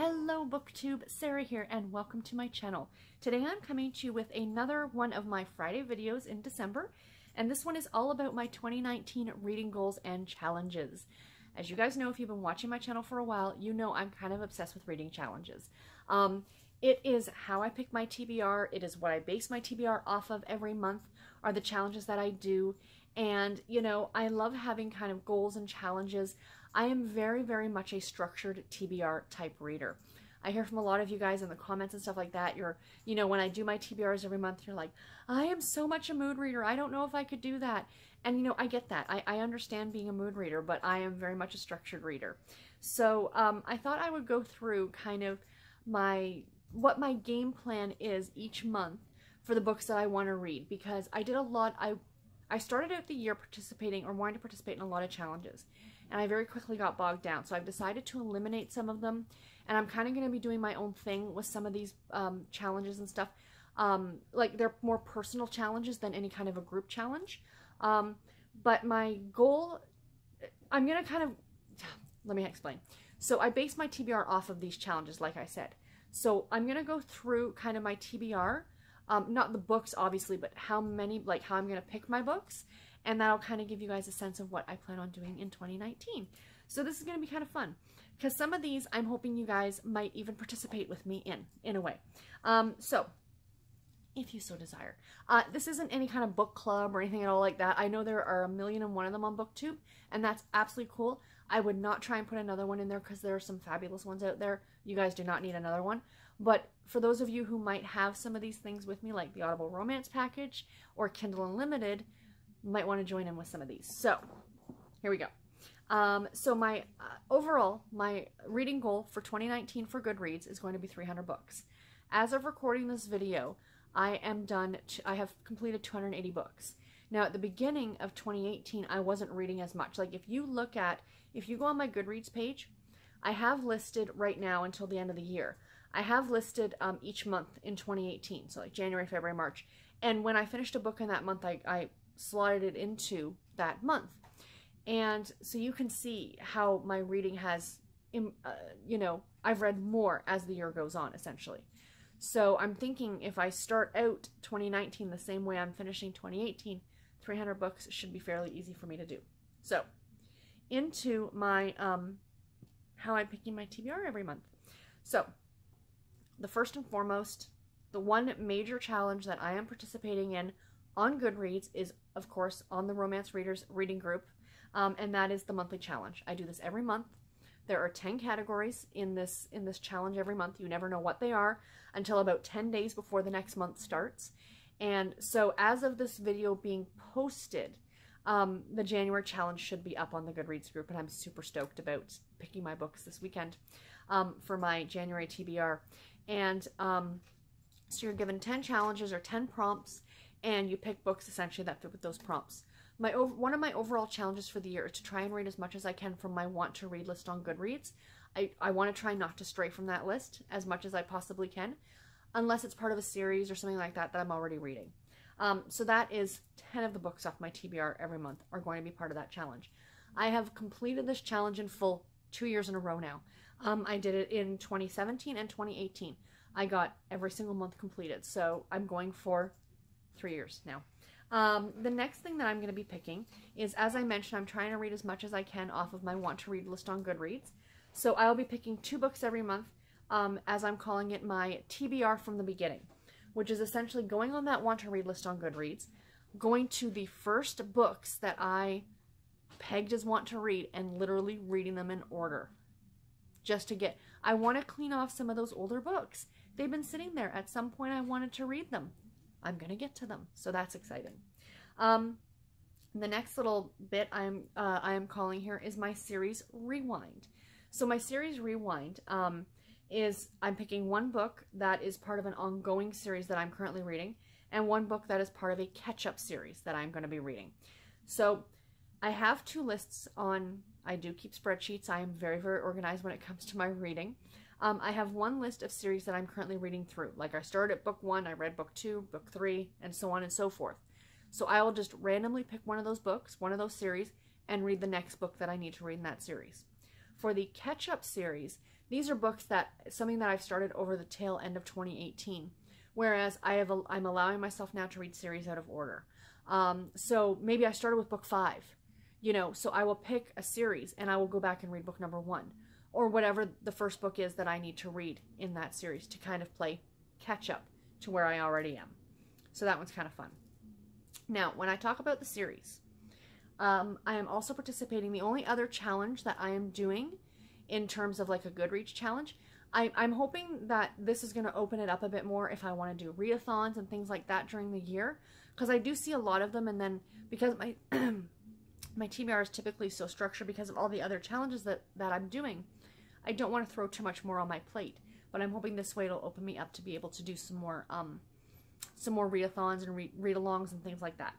Hello BookTube, Sarah here and welcome to my channel. Today I'm coming to you with another one of my Friday videos in December, and this one is all about my 2019 reading goals and challenges. As you guys know, if you've been watching my channel for a while, you know I'm kind of obsessed with reading challenges. It is how I pick my TBR, it is what I base my TBR off of every month, are the challenges that I do, and you know, I love having kind of goals and challenges. I am very, very much a structured TBR type reader. I hear from a lot of you guys in the comments and stuff like that. You know, when I do my TBRs every month, you're like, I am so much a mood reader. I don't know if I could do that. And you know, I get that. I understand being a mood reader, but I am very much a structured reader. So I thought I would go through kind of what my game plan is each month for the books that I want to read, because I did a lot. I started out the year participating or wanting to participate in a lot of challenges, and I very quickly got bogged down. So I've decided to eliminate some of them, and I'm kind of going to be doing my own thing with some of these challenges and stuff. Like they're more personal challenges than any kind of a group challenge. But my goal, I'm going to kind of, let me explain. So I base my TBR off of these challenges, like I said. So I'm going to go through kind of my TBR. Not the books, obviously, but how I'm going to pick my books. And that'll kind of give you guys a sense of what I plan on doing in 2019. So this is going to be kind of fun, because some of these I'm hoping you guys might even participate with me in a way. So if you so desire. This isn't any kind of book club or anything at all like that. I know there are 1,000,001 of them on BookTube, and that's absolutely cool. I would not try and put another one in there because there are some fabulous ones out there. You guys do not need another one. But for those of you who might have some of these things with me, like the Audible Romance Package or Kindle Unlimited, might want to join in with some of these. So here we go. So my overall, my reading goal for 2019 for Goodreads is going to be 300 books. As of recording this video, I have completed 280 books. Now at the beginning of 2018, I wasn't reading as much. Like if you go on my Goodreads page, I have listed right now until the end of the year. I have listed each month in 2018, so like January, February, March. And when I finished a book in that month, I slotted it into that month. And so you can see how my reading has, you know, I've read more as the year goes on, essentially. So I'm thinking if I start out 2019 the same way I'm finishing 2018, 300 books should be fairly easy for me to do. So into my, how I'm picking my TBR every month. So the first and foremost, the one major challenge that I am participating in on Goodreads is, of course, on the Romance Readers reading group, and that is the monthly challenge. I do this every month. There are 10 categories in this challenge every month. You never know what they are until about 10 days before the next month starts. And so as of this video being posted, the January challenge should be up on the Goodreads group, and I'm super stoked about picking my books this weekend for my January TBR. And so you're given 10 challenges or 10 prompts, and you pick books essentially that fit with those prompts. One of my overall challenges for the year is to try and read as much as I can from my want to read list on Goodreads. I want to try not to stray from that list as much as I possibly can, unless it's part of a series or something like that that I'm already reading. So that is 10 of the books off my TBR every month are going to be part of that challenge. I have completed this challenge in full 2 years in a row now. I did it in 2017 and 2018. I got every single month completed, so I'm going for 3 years now. The next thing that I'm going to be picking is, as I mentioned, I'm trying to read as much as I can off of my want to read list on Goodreads. So I'll be picking 2 books every month, as I'm calling it my TBR from the beginning, which is essentially going on that want to read list on Goodreads, going to the first books that I pegged as want to read and literally reading them in order. Just to get, I want to clean off some of those older books. They've been sitting there. At some point I wanted to read them. I'm going to get to them. So that's exciting. The next little bit I am calling here is my series Rewind. So my series Rewind is I'm picking one book that is part of an ongoing series that I'm currently reading, and one book that is part of a catch-up series that I'm going to be reading. So I have 2 lists on, I do keep spreadsheets. I am very, very organized when it comes to my reading. I have one list of series that I'm currently reading through. Like I started at book 1, I read book 2, book 3, and so on and so forth. So I will just randomly pick one of those books, one of those series, and read the next book that I need to read in that series. For the catch-up series, these are books something that I've started over the tail end of 2018, whereas I'm allowing myself now to read series out of order. So maybe I started with book 5, you know, so I will pick a series and I will go back and read book number 1, or whatever the first book is that I need to read in that series to kind of play catch up to where I already am. So that one's kind of fun. Now, when I talk about the series, I am also participating. The only other challenge that I am doing in terms of like a Goodreads challenge, I'm hoping that this is going to open it up a bit more if I want to do readathons and things like that during the year, because I do see a lot of them, and then because my my TBR is typically so structured because of all the other challenges that I'm doing, I don't want to throw too much more on my plate, but I'm hoping this way it'll open me up to be able to do some more readathons and read-alongs and things like that.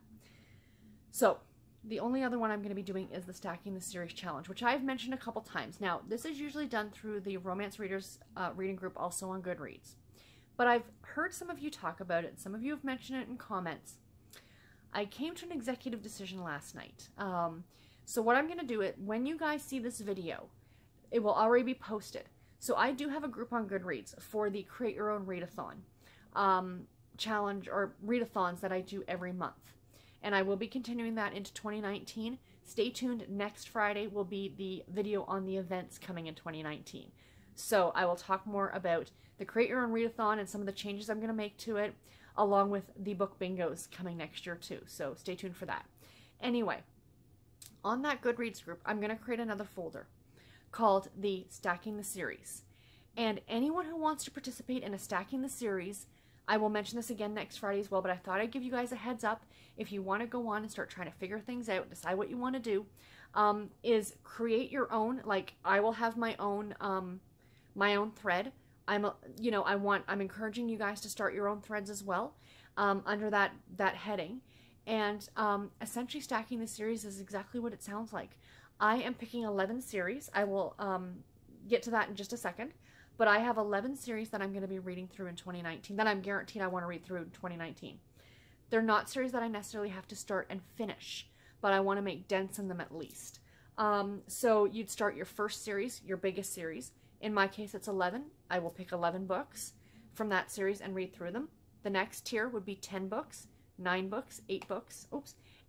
So the only other one I'm going to be doing is the Stacking the Series Challenge, which I've mentioned a couple times. Now, this is usually done through the Romance Readers reading group, also on Goodreads. But I've heard some of you talk about it. Some of you have mentioned it in comments. I came to an executive decision last night. So what I'm going to do, when you guys see this video, it will already be posted. So I do have a group on Goodreads for the Create Your Own Readathon challenge, or readathons that I do every month. And I will be continuing that into 2019. Stay tuned. Next Friday will be the video on the events coming in 2019. So I will talk more about the Create Your Own Readathon and some of the changes I'm going to make to it, along with the book bingos coming next year too. So stay tuned for that. Anyway, on that Goodreads group, I'm going to create another folder called the Stacking the Series. And anyone who wants to participate in a Stacking the Series, I will mention this again next Friday as well, but I thought I'd give you guys a heads up. If you want to go on and start trying to figure things out, decide what you want to do, is create your own. Like, I will have my own thread. I'm encouraging you guys to start your own threads as well, under that heading. And essentially, Stacking the Series is exactly what it sounds like. I am picking 11 series. I will get to that in just a second. But I have 11 series that I'm going to be reading through in 2019, that I'm guaranteed I want to read through in 2019. They're not series that I necessarily have to start and finish, but I want to make dents in them at least. So you'd start your first series, your biggest series. In my case, it's 11. I will pick 11 books from that series and read through them. The next tier would be 10 books, 9 books, 8 books,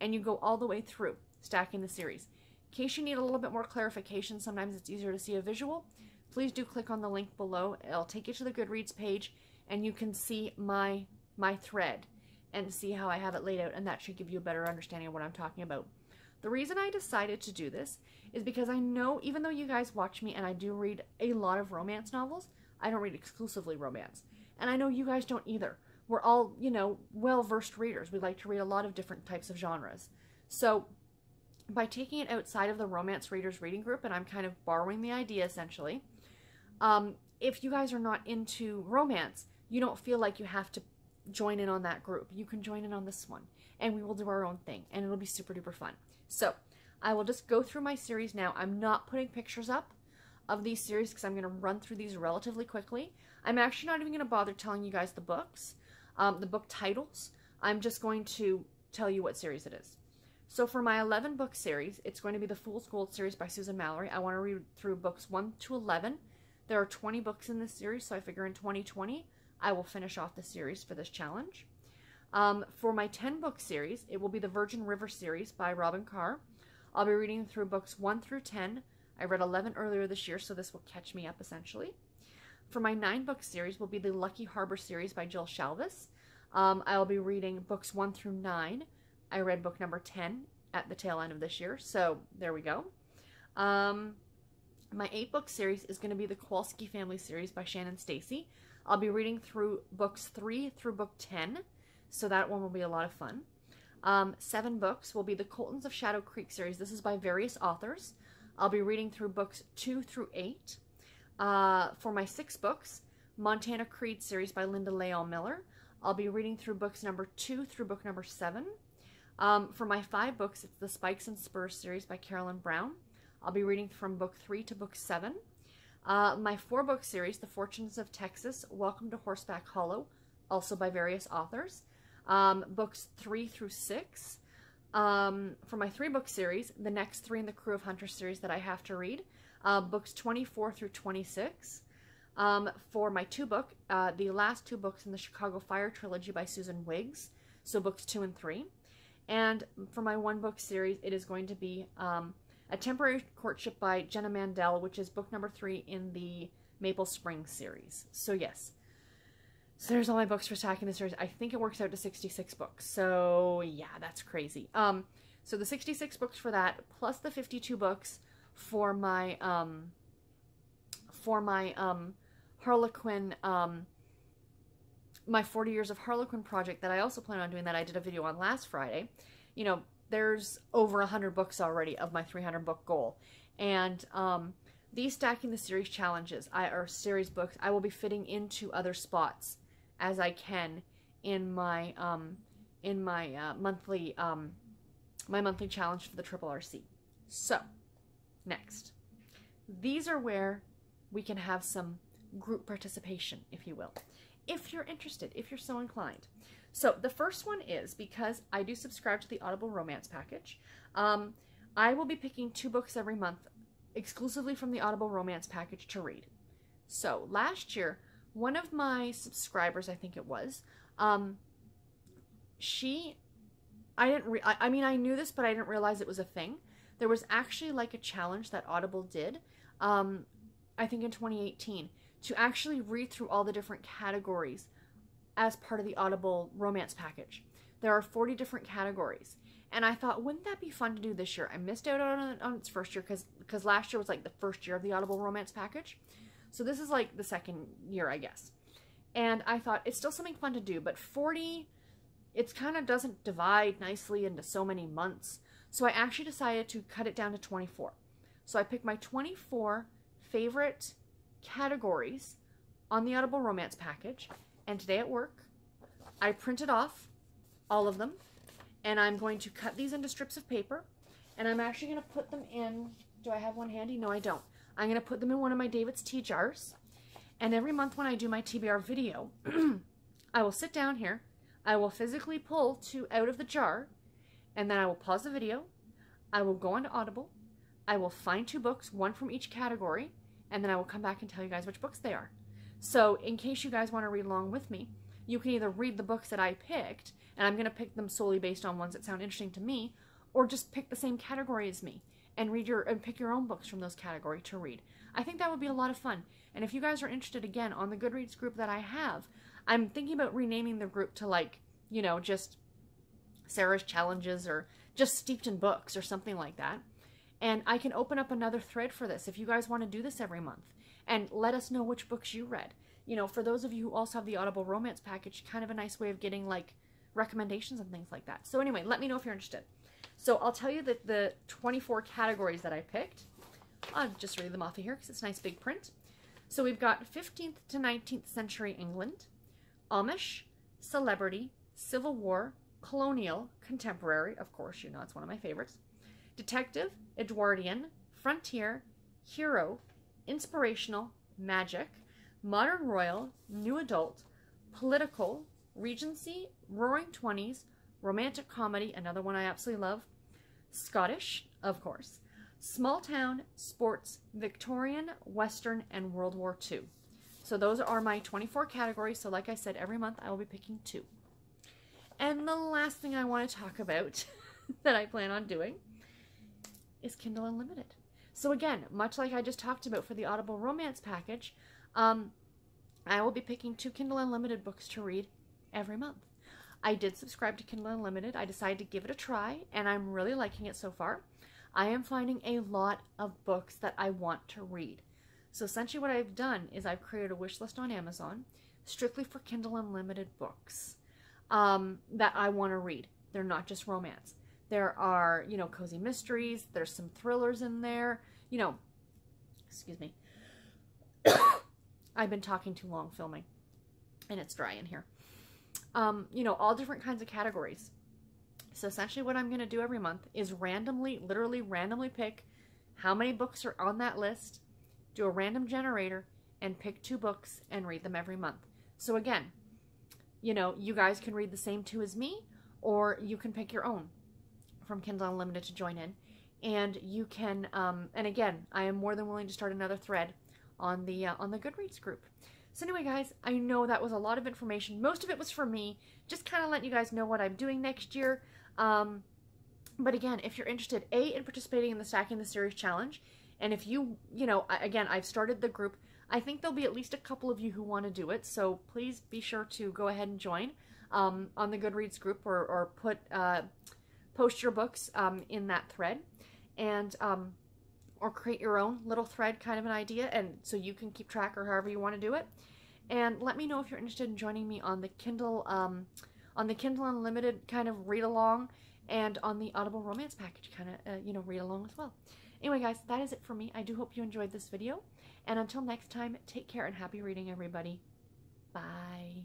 and you go all the way through, stacking the series. In case you need a little bit more clarification, sometimes it's easier to see a visual, please do click on the link below. It'll take you to the Goodreads page, and you can see my thread and see how I have it laid out, and that should give you a better understanding of what I'm talking about. The reason I decided to do this is because I know, even though you guys watch me and I do read a lot of romance novels, I don't read exclusively romance. And I know you guys don't either. We're all, well-versed readers. We like to read a lot of different types of genres. So by taking it outside of the Romance Readers reading group, and I'm kind of borrowing the idea essentially, if you guys are not into romance, you don't feel like you have to join in on that group. You can join in on this one, and we will do our own thing, and it'll be super duper fun. So I will just go through my series now. I'm not putting pictures up of these series because I'm going to run through these relatively quickly. I'm actually not even going to bother telling you guys the books, the book titles. I'm just going to tell you what series it is. So for my 11 book series, it's going to be the Fool's Gold series by Susan Mallory. I want to read through books 1 to 11. There are 20 books in this series, so I figure in 2020, I will finish off the series for this challenge. For my 10 book series, it will be the Virgin River series by Robin Carr. I'll be reading through books 1 through 10. I read 11 earlier this year, so this will catch me up essentially. For my 9 book series will be the Lucky Harbor series by Jill Shalvis. I'll be reading books 1 through 9. I read book number 10 at the tail end of this year, so there we go. My 8 book series is going to be the Kowalski Family series by Shannon Stacy. I'll be reading through books 3 through book 10, so that one will be a lot of fun. 7 books will be the Coltons of Shadow Creek series. This is by various authors. I'll be reading through books 2 through 8. For my 6 books, Montana Creed series by Linda Leal Miller. I'll be reading through books number 2 through book number 7. For my 5 books, it's the Spikes and Spurs series by Carolyn Brown. I'll be reading from book 3 to book 7. My 4 book series, The Fortunes of Texas, Welcome to Horseback Hollow, also by various authors. Books 3 through 6. For my 3 book series, the next 3 in the Crew of Hunters series that I have to read, books 24 through 26. For my 2-book, the last 2 books in the Chicago Fire trilogy by Susan Wiggs, so books 2 and 3. And for my 1-book series, it is going to be A Temporary Courtship by Jenna Mandel, which is book number 3 in the Maple Springs series. So yes, so there's all my books for stacking the series. I think it works out to 66 books. So yeah, that's crazy. So the 66 books for that, plus the 52 books for my Harlequin, my 40 Years of Harlequin project that I also plan on doing, that I did a video on last Friday. You know, there's over 100 books already of my 300 book goal. And these Stacking the Series challenges, or series books, I will be fitting into other spots as I can in my monthly challenge for the Triple RC. So, next. These are where we can have some group participation, if you will, if you're interested, if you're so inclined. So the first one is, because I do subscribe to the Audible Romance package, I will be picking 2 books every month exclusively from the Audible Romance package to read. So last year, one of my subscribers, I think it was, I mean, I knew this, but I didn't realize it was a thing. There was actually like a challenge that Audible did, I think in 2018, to actually read through all the different categories as part of the Audible Romance package. There are 40 different categories. And I thought, wouldn't that be fun to do this year? I missed out on its first year because last year was like the first year of the Audible Romance package. So this is like the second year, I guess. And I thought, it's still something fun to do, but 40, it kind of doesn't divide nicely into so many months. So I actually decided to cut it down to 24. So I picked my 24 favorite categories on the Audible Romance package, and today at work I printed off all of them, and I'm going to cut these into strips of paper, and I'm actually going to put them in, do I have one handy? No, I don't. I'm going to put them in one of my David's tea jars, and every month when I do my TBR video, I will sit down here, I will physically pull 2 out of the jar, and then I will pause the video, I will go onto Audible, I will find 2 books, 1 from each category, and then I will come back and tell you guys which books they are. So in case you guys want to read along with me, you can either read the books that I picked, and I'm going to pick them solely based on ones that sound interesting to me, or just pick the same category as me and pick your own books from those categories to read. I think that would be a lot of fun. And if you guys are interested, again, on the Goodreads group that I have, I'm thinking about renaming the group to, like, you know, just Sarah's Challenges or just Steeped in Books or something like that. And I can open up another thread for this if you guys want to do this every month. And let us know which books you read. You know, for those of you who also have the Audible Romance package, kind of a nice way of getting, like, recommendations and things like that. So anyway, let me know if you're interested. So I'll tell you that the 24 categories that I picked, I'll just read them off of here because it's nice big print. So we've got 15th to 19th century England, Amish, celebrity, Civil War, colonial, contemporary, of course, you know, it's one of my favorites, detective, Edwardian, frontier, hero, inspirational, magic, modern royal, new adult, political, Regency, Roaring Twenties, romantic comedy, another one I absolutely love, Scottish, of course, small town, sports, Victorian, Western, and World War II. So those are my 24 categories. So like I said, every month I will be picking 2. And the last thing I want to talk about that I plan on doing is Kindle Unlimited. So again, much like I just talked about for the Audible Romance package, I will be picking 2 Kindle Unlimited books to read every month. I did subscribe to Kindle Unlimited. I decided to give it a try, and I'm really liking it so far. I am finding a lot of books that I want to read. So essentially what I've done is I've created a wish list on Amazon strictly for Kindle Unlimited books that I want to read. They're not just romance. There are, you know, cozy mysteries. There's some thrillers in there. You know, excuse me. I've been talking too long filming, and it's dry in here. You know, all different kinds of categories. So essentially what I'm going to do every month is randomly, literally randomly pick how many books are on that list, do a random generator, and pick 2 books and read them every month. So again, you know, you guys can read the same 2 as me, or you can pick your own from Kindle Unlimited to join in. and you can, and again, I am more than willing to start another thread on the Goodreads group. So anyway, guys, I know that was a lot of information. Most of it was for me, just kind of letting you guys know what I'm doing next year. But again, if you're interested, in participating in the Stacking the Series Challenge, and if you know, again, I've started the group. I think there'll be at least a couple of you who want to do it, so please be sure to go ahead and join on the Goodreads group, or post your books in that thread, and or create your own little thread, kind of an idea, and so you can keep track or however you want to do it. And let me know if you're interested in joining me on the Kindle Unlimited kind of read along, and on the Audible Romance package kind of read along as well. Anyway, guys, that is it for me. I do hope you enjoyed this video, and until next time, take care and happy reading, everybody. Bye.